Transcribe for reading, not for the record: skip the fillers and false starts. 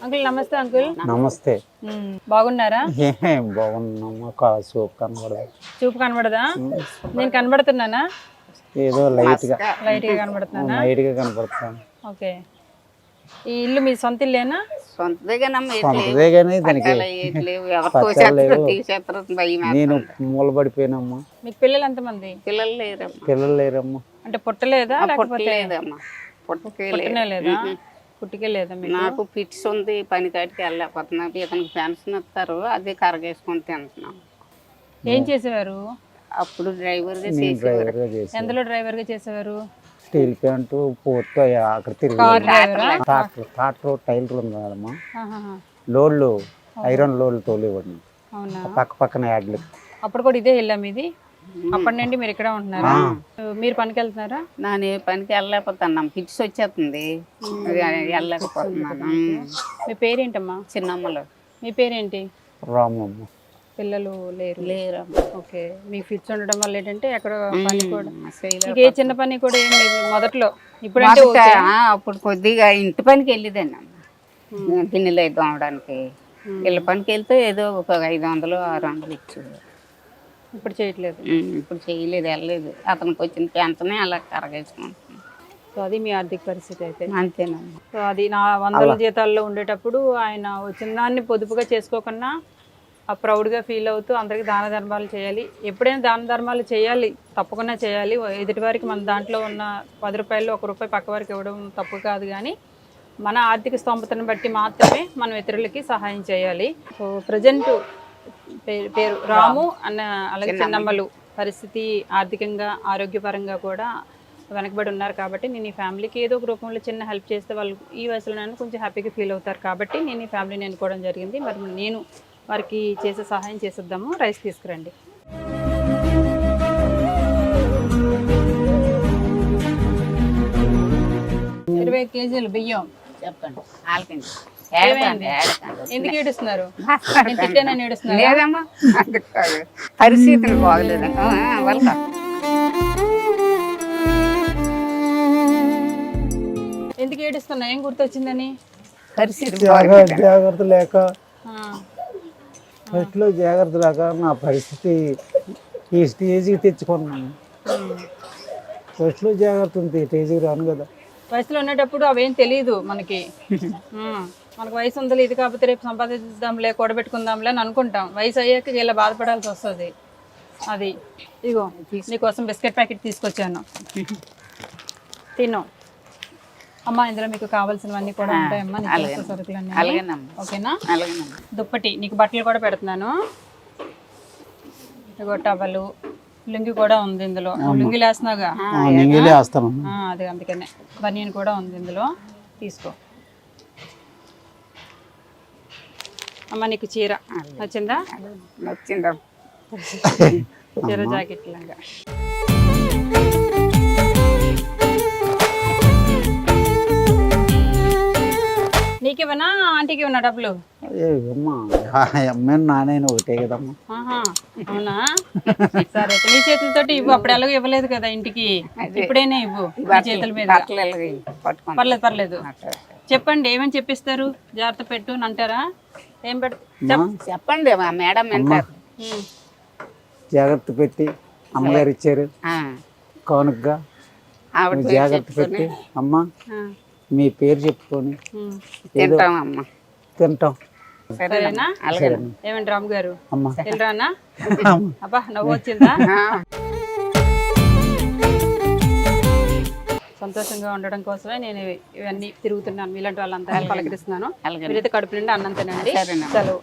Uncle నమస్తే uncle. నమస్తే. బాగున్నారా? ఏం బాగున్నామా? చూపు కనబడదా? చూపు కనబడదా? నేను కనబడుతున్నానా? ఏదో లైట్ గా కనబడుతున్నాను. ఓకే. ఈ ఇల్లు మీ సొంత ఇల్లేనా? సొంతదే కానీ దానికి నేను మూలబడిపోయినమ్మా. మీకు పిల్లలు ఎంతమంది? పిల్లలు లేరమ్మా. అంటే పుట్టలేదా? పుట్టుకే లేదా? నాకు పిట్స్ ఉంది, పని కాటికి వెళ్ళలేకపోతున్నా. ఇతనికి పెన్షన్ ఇస్తారు, అది కరగేసుకొని తింటున్నాం. ఏం చేసేవారు అప్పుడు డ్రైవర్ గా ఎందులో డ్రైవర్ గా చేసేవారు? స్టీల్ ప్యాంట్ పోర్ట్ అక్కడ తిరిగి ట్రాక్టర్ టైలర్ ఉంది కదమ్మా, లోడ్లు ఐరన్ లోడ్లు తోలేవాడిని. పక్కన యాడ్లు. అప్పుడు కూడా ఇదే ఇల్లా మీది? అప్పటి నుండి మీరు ఇక్కడ ఉంటున్నారా? మీరు పనికి వెళ్తున్నారా? నేను పనికి వెళ్ళలేకపోతున్నాం, పిట్స్ వచ్చేస్తుంది, వెళ్ళలేకపోతున్నాను. మీ పేరేంటమ్మా? చిన్నమ్మలు. మీ పేరేంటి? రామమ్మ. పిల్లలు లేరు. ఓకే. మీకు ఫిట్స్ ఉండడం వల్ల ఏంటంటే ఎక్కడ పని కూడా ఏ చిన్న పని కూడా ఏం లేదు మొదట్లో. ఇప్పుడంటే అప్పుడు కొద్దిగా ఇంటి పనికి వెళ్ళేదండి అమ్మ, గిన్నెలు అయితే తోమడానికి. ఇళ్ళ పనికి వెళ్తే ఏదో ఒక 500 600 ఇచ్చేవారు. ఇప్పుడు చేయట్లేదు. ఇప్పుడు చేయలేదు, వెళ్ళలేదు. అతనికి వచ్చిన పెన్షనే అలా కరగేసుకుంటున్నాం. సో అది మీ ఆర్థిక పరిస్థితి అయితే. అంతేనమ్మా. సో అది నా 100 జీతాల్లో ఉండేటప్పుడు ఆయన వచ్చిన దాన్ని పొదుపుగా చేసుకోకుండా ఆ ప్రౌడ్గా ఫీల్ అవుతూ అందరికీ దాన ధర్మాలు చేయాలి. ఎప్పుడైనా దాన ధర్మాలు చేయాలి, తప్పకుండా చేయాలి. ఎదుటి వారికి మన దాంట్లో ఉన్న 10 రూపాయలు 1 రూపాయి పక్క వారికి ఇవ్వడం తప్పు కాదు, కానీ మన ఆర్థిక స్తోమతను బట్టి మాత్రమే మనం ఇతరులకి సహాయం చేయాలి. సో ప్రజెంట్ పేరు రాము అన్న, అలాగే చిన్నమ్మలు పరిస్థితి ఆర్థికంగా ఆరోగ్యపరంగా కూడా వెనకబడి ఉన్నారు. కాబట్టి నేను ఈ ఫ్యామిలీకి ఏదో ఒక రూపంలో చిన్న హెల్ప్ చేస్తే వాళ్ళు ఈ వయసులోనైనా కొంచెం హ్యాపీగా ఫీల్ అవుతారు. కాబట్టి నేను ఈ ఫ్యామిలీని ఎన్నుకోవడం జరిగింది. మరి నేను వారికి చేసే సహాయం చేసేద్దాము. రైస్ తీసుకురండి. ఇరవై కేజీలు బియ్యం. చెప్పండి. ఎందుకు ఏడుస్తున్నారు? తిట్టేనని ఏడుస్తున్నారు? లేదమ్మా, పరిస్థితులు బాగలేదమ్మా. ఎందుకు ఏడుస్తున్నా? ఏం గుర్తొచ్చిందని? పరిస్థితి జాగ్రత్త లేక, ఫస్ట్లో జాగ్రత్త లేక నా పరిస్థితి ఈ స్టేజ్కి తెచ్చుకున్నాను. ఫస్ట్లో జాగ్రత్త ఉంది, స్టేజ్కి రాను కదా. వయసులో ఉండేటప్పుడు అవేం తెలియదు మనకి. మనకు వయసు ఉందో ఇది కాకపోతే రేపు సంపాదిద్దాంలే, కూడబెట్టుకుందాంలే అని అనుకుంటాం. వయసు అయ్యాక ఇలా బాధపడాల్సి వస్తుంది. అది ఇగో నీకోసం బిస్కెట్ ప్యాకెట్ తీసుకొచ్చాను, తిను అమ్మా. ఇందులో మీకు కావాల్సినవన్నీ కూడా ఉంటాయమ్మా, నీకు సరుకులన్నీ. ఓకేనా? దుప్పటి, నీకు బట్టలు కూడా పెడుతున్నాను. ఇగో టవలు, లుంగి కూడా ఉంది ఇందులో. లుంగిలు వేస్తున్నావుగా? అది అందుకనే. బనియన్ కూడా ఉంది ఇందులో, తీసుకో అమ్మ. నీకు చీర నచ్చిందా? నచ్చిందా? చీర జాకెట్ లాగా. నీకేమన్నా ఆంటీకి ఇవ్వనా డబ్బులు? నానైనా ఒకటే కదమ్మా. అవునా? సరే, నీ చేతులతోటి ఇవ్వు. అప్పుడు ఎలాగో ఇవ్వలేదు కదా ఇంటికి, ఇప్పుడైనా ఇవ్వు చేతుల మీద. పర్లేదు. చెప్పండి, ఏమని చెప్పిస్తారు? జాగ్రత్త పెట్టు అని అంటారా? ఏం చెప్పండి మేడం. జాగ్రత్త పెట్టి అమ్మగారు ఇచ్చారు కౌనుగ్గా. జాగ్రత్త పెట్టి అమ్మ మీ పేరు చెప్పుకొని తింటాం. సరేనా? ఏమండి రాము గారు, వెళ్ళరానా? అబ్బా, నవ్వు వచ్చిందా? సంతోషంగా ఉండడం కోసమే నేను ఇవన్నీ తిరుగుతున్నాను. మీలాంటి వాళ్ళంతా పలకరిస్తున్నాను. మీరైతే కడుపు నిండా అన్నం తినండి. సెలవు.